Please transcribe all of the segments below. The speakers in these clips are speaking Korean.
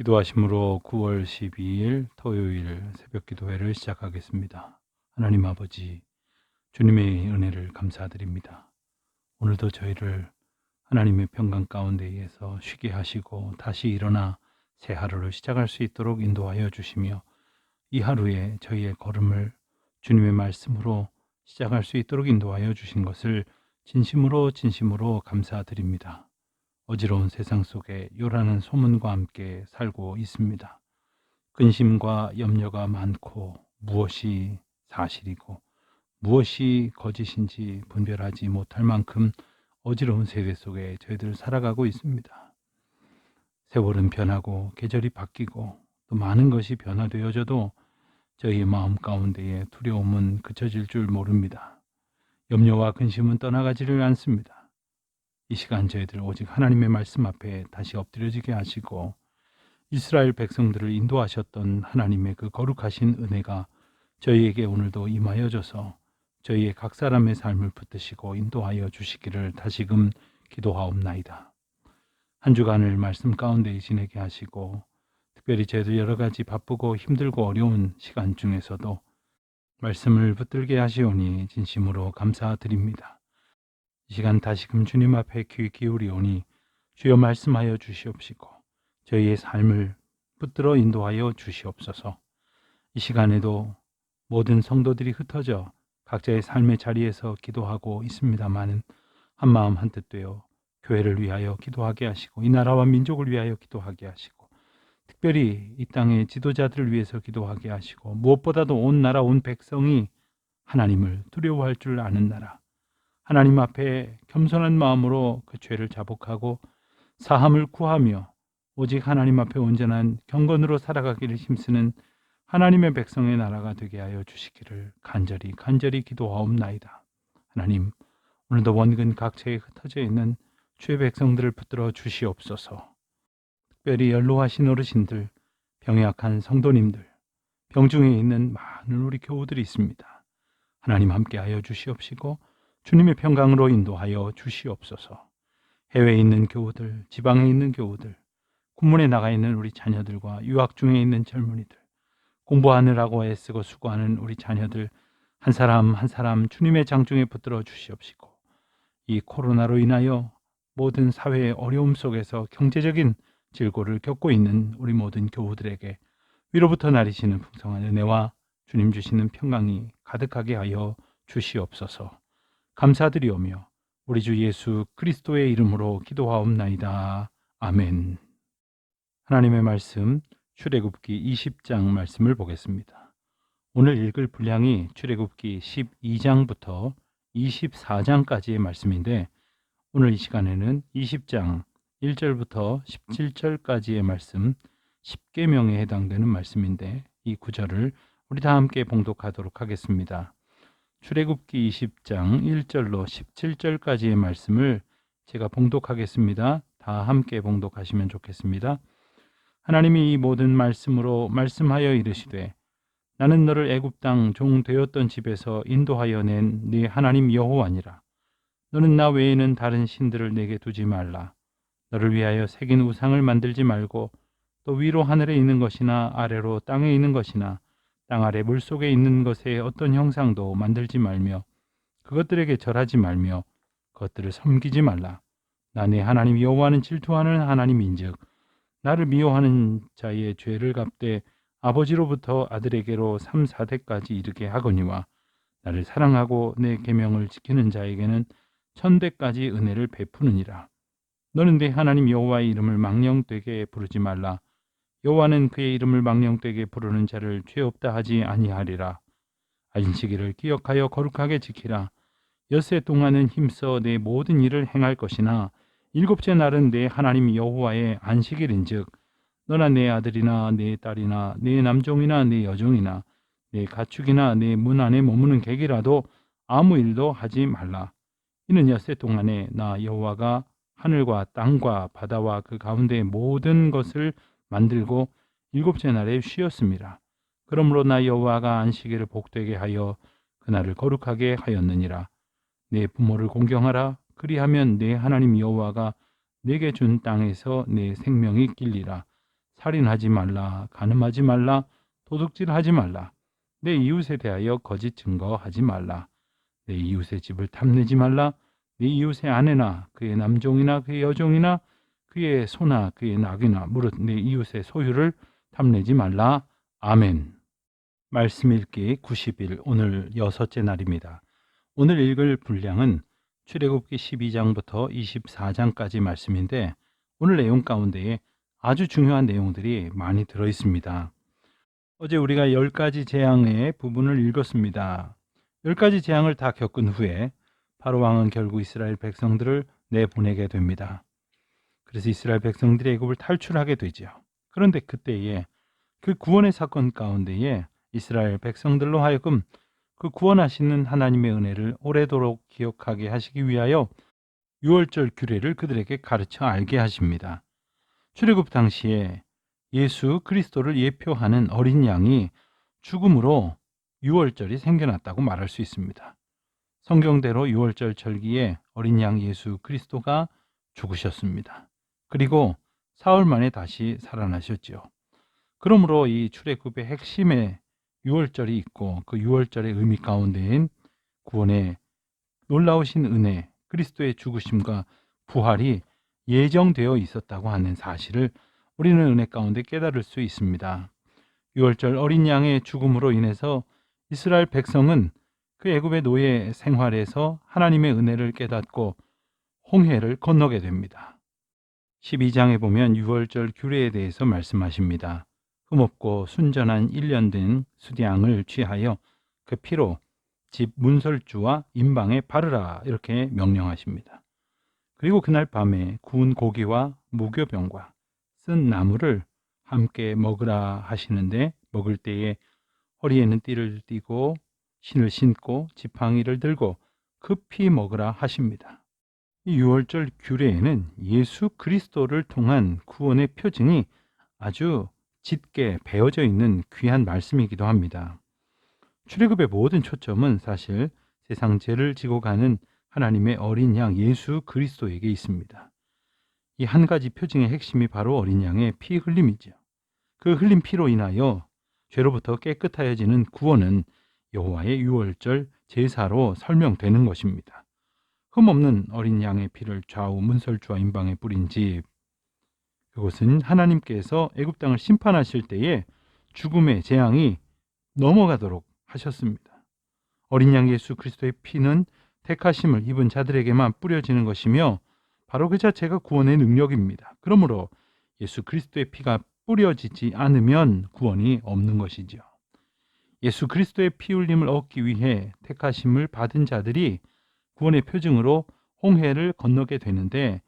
기도하심으로 9월 12일 토요일 새벽 기도회를 시작하겠습니다. 하나님 아버지, 주님의 은혜를 감사드립니다. 오늘도 저희를 하나님의 평강 가운데에서 쉬게 하시고 다시 일어나 새 하루를 시작할 수 있도록 인도하여 주시며 이 하루에 저희의 걸음을 주님의 말씀으로 시작할 수 있도록 인도하여 주신 것을 진심으로 감사드립니다. 어지러운 세상 속에 요란한 소문과 함께 살고 있습니다. 근심과 염려가 많고 무엇이 사실이고 무엇이 거짓인지 분별하지 못할 만큼 어지러운 세대 속에 저희들 살아가고 있습니다. 세월은 변하고 계절이 바뀌고 또 많은 것이 변화되어져도 저희의 마음 가운데에 두려움은 그쳐질 줄 모릅니다. 염려와 근심은 떠나가지를 않습니다. 이 시간 저희들 오직 하나님의 말씀 앞에 다시 엎드려지게 하시고 이스라엘 백성들을 인도하셨던 하나님의 그 거룩하신 은혜가 저희에게 오늘도 임하여져서 저희의 각 사람의 삶을 붙드시고 인도하여 주시기를 다시금 기도하옵나이다. 한 주간을 말씀 가운데 지내게 하시고 특별히 저희들 여러 가지 바쁘고 힘들고 어려운 시간 중에서도 말씀을 붙들게 하시오니 진심으로 감사드립니다. 이 시간 다시금 주님 앞에 귀 기울이오니 주여 말씀하여 주시옵시고 저희의 삶을 붙들어 인도하여 주시옵소서. 이 시간에도 모든 성도들이 흩어져 각자의 삶의 자리에서 기도하고 있습니다마는 한마음 한뜻 되어 교회를 위하여 기도하게 하시고 이 나라와 민족을 위하여 기도하게 하시고 특별히 이 땅의 지도자들을 위해서 기도하게 하시고 무엇보다도 온 나라 온 백성이 하나님을 두려워할 줄 아는 나라, 하나님 앞에 겸손한 마음으로 그 죄를 자복하고 사함을 구하며 오직 하나님 앞에 온전한 경건으로 살아가기를 힘쓰는 하나님의 백성의 나라가 되게 하여 주시기를 간절히 기도하옵나이다. 하나님, 오늘도 원근 각처에 흩어져 있는 주의 백성들을 붙들어 주시옵소서. 특별히 연로하신 어르신들, 병약한 성도님들, 병중에 있는 많은 우리 교우들이 있습니다. 하나님 함께하여 주시옵시고 주님의 평강으로 인도하여 주시옵소서. 해외에 있는 교우들, 지방에 있는 교우들, 군문에 나가 있는 우리 자녀들과 유학 중에 있는 젊은이들, 공부하느라고 애쓰고 수고하는 우리 자녀들 한 사람 한 사람 주님의 장중에 붙들어 주시옵시고 이 코로나로 인하여 모든 사회의 어려움 속에서 경제적인 질고를 겪고 있는 우리 모든 교우들에게 위로부터 나리시는 풍성한 은혜와 주님 주시는 평강이 가득하게 하여 주시옵소서. 감사드리오며 우리 주 예수 그리스도의 이름으로 기도하옵나이다. 아멘. 하나님의 말씀 출애굽기 20장 말씀을 보겠습니다. 오늘 읽을 분량이 출애굽기 12장부터 24장까지의 말씀인데 오늘 이 시간에는 20장 1절부터 17절까지의 말씀 10계명에 해당되는 말씀인데 이 구절을 우리 다 함께 봉독하도록 하겠습니다. 출애굽기 20장 1절로 17절까지의 말씀을 제가 봉독하겠습니다. 다 함께 봉독하시면 좋겠습니다. 하나님이 이 모든 말씀으로 말씀하여 이르시되 나는 너를 애굽 땅 종 되었던 집에서 인도하여 낸 네 하나님 여호와니라. 너는 나 외에는 다른 신들을 내게 두지 말라. 너를 위하여 새긴 우상을 만들지 말고 또 위로 하늘에 있는 것이나 아래로 땅에 있는 것이나 땅 아래 물속에 있는 것의 어떤 형상도 만들지 말며 그것들에게 절하지 말며 그것들을 섬기지 말라. 나 네 하나님 여호와는 질투하는 하나님인즉 나를 미워하는 자의 죄를 갚되 아버지로부터 아들에게로 3, 4대까지 이르게 하거니와 나를 사랑하고 내 계명을 지키는 자에게는 1000대까지 은혜를 베푸느니라. 너는 네 하나님 여호와의 이름을 망령되게 부르지 말라. 여호와는 그의 이름을 망령되게 부르는 자를 죄 없다 하지 아니하리라. 안식일을 기억하여 거룩하게 지키라. 엿새 동안은 힘써 내 모든 일을 행할 것이나 일곱째 날은 내 하나님 여호와의 안식일인즉 너나 내 아들이나 내 딸이나 내 남종이나 내 여종이나 내 가축이나 내 문 안에 머무는 객이라도 아무 일도 하지 말라. 이는 엿새 동안에 나 여호와가 하늘과 땅과 바다와 그 가운데 모든 것을 만들고 일곱째 날에 쉬었습니다. 그러므로 나 여호와가 안식일을 복되게 하여 그날을 거룩하게 하였느니라. 내 부모를 공경하라. 그리하면 내 하나님 여호와가 내게 준 땅에서 내 생명이 길리라. 살인하지 말라, 간음하지 말라, 도둑질하지 말라, 내 이웃에 대하여 거짓 증거하지 말라, 내 이웃의 집을 탐내지 말라, 내 이웃의 아내나 그의 남종이나 그의 여종이나 그의 소나 그의 낙이나 무릇 내 이웃의 소유를 탐내지 말라. 아멘. 말씀 읽기 90일, 오늘 여섯째 날입니다. 오늘 읽을 분량은 출애굽기 12장부터 24장까지 말씀인데 오늘 내용 가운데에 아주 중요한 내용들이 많이 들어 있습니다. 어제 우리가 10가지 재앙의 부분을 읽었습니다. 10가지 재앙을 다 겪은 후에 바로 왕은 결국 이스라엘 백성들을 내보내게 됩니다. 그래서 이스라엘 백성들이 애굽을 탈출하게 되죠. 그런데 그때에 그 구원의 사건 가운데에 이스라엘 백성들로 하여금 그 구원하시는 하나님의 은혜를 오래도록 기억하게 하시기 위하여 유월절 규례를 그들에게 가르쳐 알게 하십니다. 출애굽 당시에 예수 그리스도를 예표하는 어린 양이 죽음으로 유월절이 생겨났다고 말할 수 있습니다. 성경대로 유월절 절기에 어린 양 예수 그리스도가 죽으셨습니다. 그리고 사흘 만에 다시 살아나셨죠. 그러므로 이 출애굽의 핵심에 유월절이 있고 그 유월절의 의미 가운데인 구원의 놀라우신 은혜, 그리스도의 죽으심과 부활이 예정되어 있었다고 하는 사실을 우리는 은혜 가운데 깨달을 수 있습니다. 유월절 어린 양의 죽음으로 인해서 이스라엘 백성은 그 애굽의 노예 생활에서 하나님의 은혜를 깨닫고 홍해를 건너게 됩니다. 12장에 보면 유월절 규례에 대해서 말씀하십니다. 흠없고 순전한 1년 된 수양을 취하여 그 피로 집 문설주와 임방에 바르라, 이렇게 명령하십니다. 그리고 그날 밤에 구운 고기와 무교병과 쓴 나물을 함께 먹으라 하시는데 먹을 때에 허리에는 띠를 띠고 신을 신고 지팡이를 들고 급히 먹으라 하십니다. 이 유월절 규례에는 예수 그리스도를 통한 구원의 표징이 아주 짙게 배어져 있는 귀한 말씀이기도 합니다. 출애굽의 모든 초점은 사실 세상 죄를 지고 가는 하나님의 어린 양 예수 그리스도에게 있습니다. 이 한 가지 표징의 핵심이 바로 어린 양의 피 흘림이죠. 그 흘린 피로 인하여 죄로부터 깨끗하여지는 구원은 여호와의 유월절 제사로 설명되는 것입니다. 흠없는 어린 양의 피를 좌우 문설주와 임방에 뿌린 집, 그곳은 하나님께서 애굽 땅을 심판하실 때에 죽음의 재앙이 넘어가도록 하셨습니다. 어린 양 예수 그리스도의 피는 택하심을 입은 자들에게만 뿌려지는 것이며 바로 그 자체가 구원의 능력입니다. 그러므로 예수 그리스도의 피가 뿌려지지 않으면 구원이 없는 것이죠. 예수 그리스도의 피 흘림을 얻기 위해 택하심을 받은 자들이 구원의 표징으로 홍해를 건너게 되는데,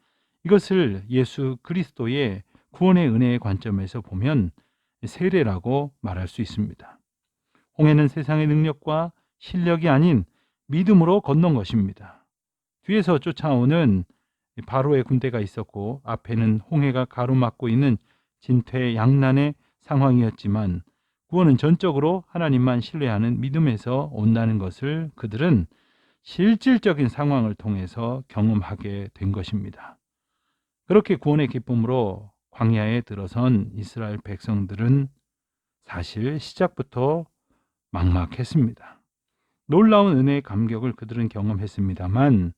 이것을 예수 그리스도의 구원의 은혜의 관점에서 보면 세례라고 말할 수 있습니다. 홍해는 세상의 능력과 실력이 아닌 믿음으로 건넌 것입니다. 뒤에서 쫓아오는 바로의 군대가 있었고 앞에는 홍해가 가로막고 있는 진퇴양난의 상황이었지만 구원은 전적으로 하나님만 신뢰하는 믿음에서 온다는 것을 그들은 실질적인 상황을 통해서 경험하게 된 것입니다. 그렇게 구원의 기쁨으로 광야에 들어선 이스라엘 백성들은 사실 시작부터 막막했습니다. 놀라운 은혜의 감격을 그들은 경험했습니다만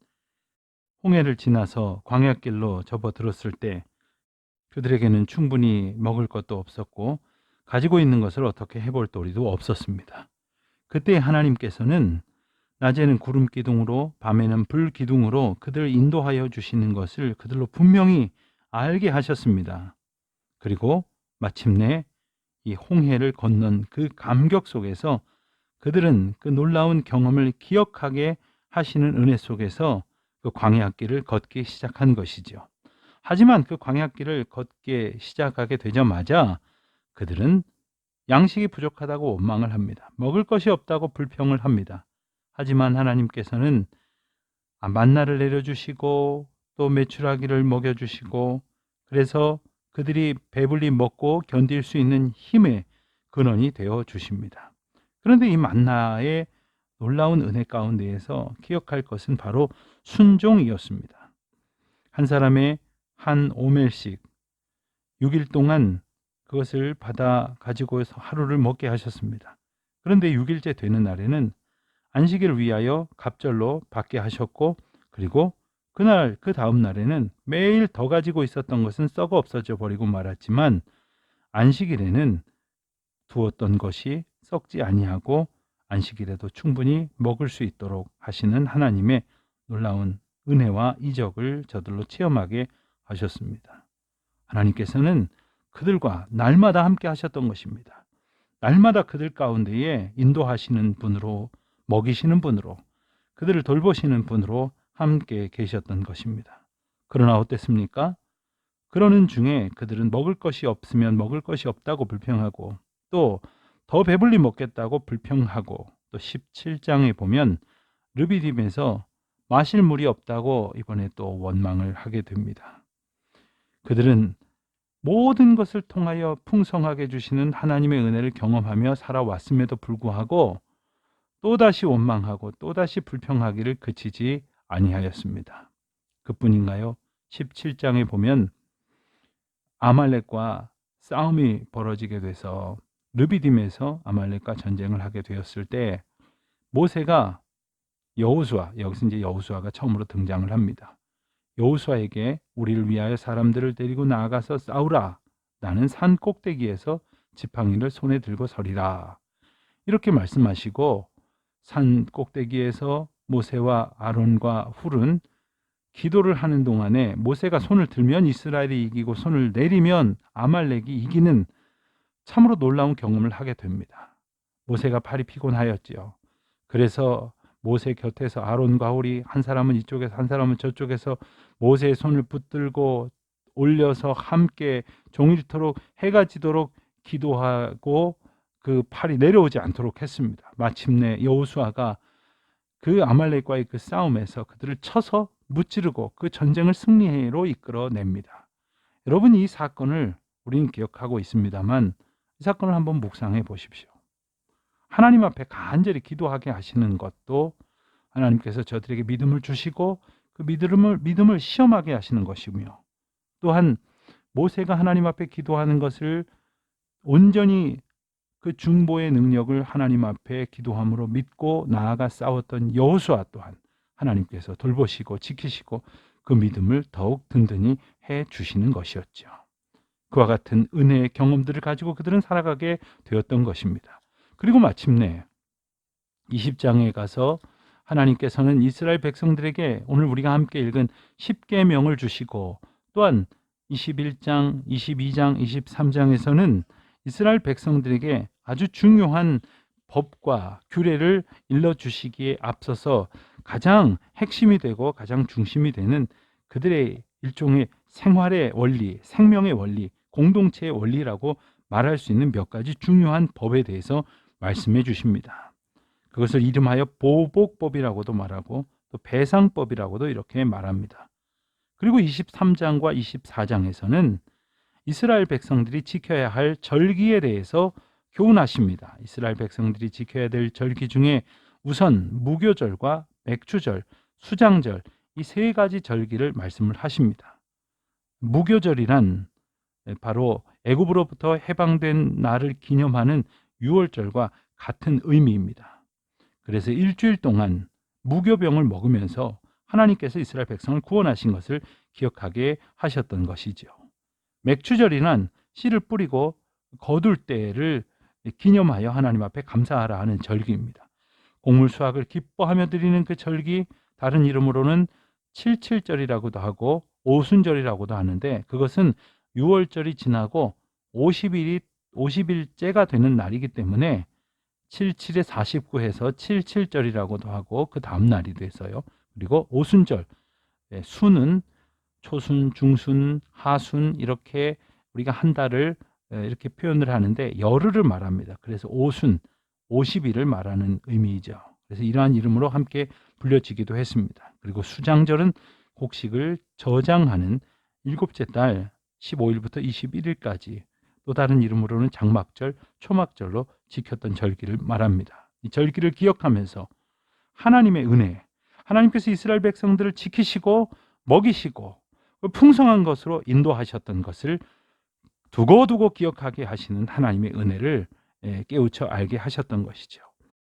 홍해를 지나서 광야길로 접어들었을 때 그들에게는 충분히 먹을 것도 없었고 가지고 있는 것을 어떻게 해볼 도리도 없었습니다. 그때 하나님께서는 낮에는 구름 기둥으로 밤에는 불 기둥으로 그들을 인도하여 주시는 것을 그들로 분명히 알게 하셨습니다. 그리고 마침내 이 홍해를 건넌 그 감격 속에서 그들은 그 놀라운 경험을 기억하게 하시는 은혜 속에서 그 광야길을 걷기 시작한 것이죠. 하지만 그 광야길을 걷게 시작하게 되자마자 그들은 양식이 부족하다고 원망을 합니다. 먹을 것이 없다고 불평을 합니다. 하지만 하나님께서는 만나를 내려주시고 또 메추라기를 먹여주시고 그래서 그들이 배불리 먹고 견딜 수 있는 힘의 근원이 되어 주십니다. 그런데 이 만나의 놀라운 은혜 가운데에서 기억할 것은 바로 순종이었습니다. 한 사람의 한 오멜씩 6일 동안 그것을 받아 가지고서 하루를 먹게 하셨습니다. 그런데 6일째 되는 날에는 안식일을 위하여 갑절로 받게 하셨고, 그리고 그날 그 다음 날에는 매일 더 가지고 있었던 것은 썩어 없어져 버리고 말았지만, 안식일에는 두었던 것이 썩지 아니하고 안식일에도 충분히 먹을 수 있도록 하시는 하나님의 놀라운 은혜와 이적을 저들로 체험하게 하셨습니다. 하나님께서는 그들과 날마다 함께 하셨던 것입니다. 날마다 그들 가운데에 인도하시는 분으로, 먹이시는 분으로, 그들을 돌보시는 분으로 함께 계셨던 것입니다. 그러나 어땠습니까? 그러는 중에 그들은 먹을 것이 없으면 먹을 것이 없다고 불평하고, 또 더 배불리 먹겠다고 불평하고, 또 17장에 보면 르비딤에서 마실 물이 없다고 이번에 또 원망을 하게 됩니다. 그들은 모든 것을 통하여 풍성하게 주시는 하나님의 은혜를 경험하며 살아왔음에도 불구하고 또다시 원망하고 또다시 불평하기를 그치지 아니하였습니다. 그뿐인가요? 17장에 보면 아말렉과 싸움이 벌어지게 돼서 르비딤에서 아말렉과 전쟁을 하게 되었을 때 모세가 여호수아, 여기서 이제 여호수아가 처음으로 등장을 합니다. 여호수아에게 우리를 위하여 사람들을 데리고 나아가서 싸우라. 나는 산 꼭대기에서 지팡이를 손에 들고 서리라. 이렇게 말씀하시고 산 꼭대기에서 모세와 아론과 훌은 기도를 하는 동안에 모세가 손을 들면 이스라엘이 이기고 손을 내리면 아말렉이 이기는 참으로 놀라운 경험을 하게 됩니다. 모세가 팔이 피곤하였지요. 그래서 모세 곁에서 아론과 훌이 한 사람은 이쪽에서 한 사람은 저쪽에서 모세의 손을 붙들고 올려서 함께 종일토록 해가 지도록 기도하고 그 팔이 내려오지 않도록 했습니다. 마침내 여호수아가 그 아말렉과의 그 싸움에서 그들을 쳐서 무찌르고 그 전쟁을 승리로 이끌어냅니다. 여러분, 이 사건을 우리는 기억하고 있습니다만 이 사건을 한번 묵상해 보십시오. 하나님 앞에 간절히 기도하게 하시는 것도 하나님께서 저들에게 믿음을 주시고 그 믿음을 시험하게 하시는 것이며, 또한 모세가 하나님 앞에 기도하는 것을 온전히 그 중보의 능력을 하나님 앞에 기도함으로 믿고 나아가 싸웠던 여호수아 또한 하나님께서 돌보시고 지키시고 그 믿음을 더욱 든든히 해 주시는 것이었죠. 그와 같은 은혜의 경험들을 가지고 그들은 살아가게 되었던 것입니다. 그리고 마침내 20장에 가서 하나님께서는 이스라엘 백성들에게 오늘 우리가 함께 읽은 10계명을 주시고, 또한 21장, 22장, 23장에서는 이스라엘 백성들에게 아주 중요한 법과 규례를 일러주시기에 앞서서 가장 핵심이 되고 가장 중심이 되는 그들의 일종의 생활의 원리, 생명의 원리, 공동체의 원리라고 말할 수 있는 몇 가지 중요한 법에 대해서 말씀해 주십니다. 그것을 이름하여 보복법이라고도 말하고 또 배상법이라고도 이렇게 말합니다. 그리고 23장과 24장에서는 이스라엘 백성들이 지켜야 할 절기에 대해서 교훈하십니다. 이스라엘 백성들이 지켜야 될 절기 중에 우선 무교절과 맥주절, 수장절, 이 세 가지 절기를 말씀을 하십니다. 무교절이란 바로 애굽으로부터 해방된 날을 기념하는 유월절과 같은 의미입니다. 그래서 일주일 동안 무교병을 먹으면서 하나님께서 이스라엘 백성을 구원하신 것을 기억하게 하셨던 것이죠. 맥주절이란 씨를 뿌리고 거둘 때를 기념하여 하나님 앞에 감사하라 하는 절기입니다. 곡물 수확을 기뻐하며 드리는 그 절기, 다른 이름으로는 칠칠절이라고도 하고 오순절이라고도 하는데, 그것은 6월절이 지나고 50일째가 되는 날이기 때문에 77에 49해서 칠칠절이라고도 하고 그 다음 날이 돼서요. 그리고 오순절, 순은 초순, 중순, 하순 이렇게 우리가 한 달을 이렇게 표현을 하는데 열흘을 말합니다. 그래서 오순, 50일을 말하는 의미이죠. 그래서 이러한 이름으로 함께 불려지기도 했습니다. 그리고 수장절은 곡식을 저장하는 일곱째 달 15일부터 21일까지, 또 다른 이름으로는 장막절, 초막절로 지켰던 절기를 말합니다. 이 절기를 기억하면서 하나님의 은혜, 하나님께서 이스라엘 백성들을 지키시고 먹이시고 풍성한 것으로 인도하셨던 것을 두고두고 기억하게 하시는 하나님의 은혜를 깨우쳐 알게 하셨던 것이죠.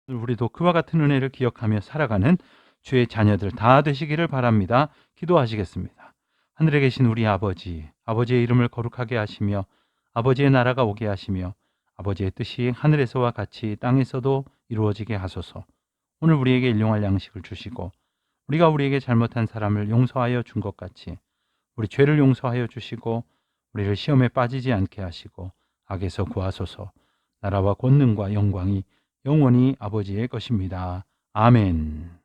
우리도 그와 같은 은혜를 기억하며 살아가는 주의 자녀들 다 되시기를 바랍니다. 기도하시겠습니다. 하늘에 계신 우리 아버지, 아버지의 이름을 거룩하게 하시며 아버지의 나라가 오게 하시며 아버지의 뜻이 하늘에서와 같이 땅에서도 이루어지게 하소서. 오늘 우리에게 일용할 양식을 주시고 우리가 우리에게 잘못한 사람을 용서하여 준 것 같이 우리 죄를 용서하여 주시고 우리를 시험에 빠지지 않게 하시고 악에서 구하소서. 나라와 권능과 영광이 영원히 아버지의 것입니다. 아멘.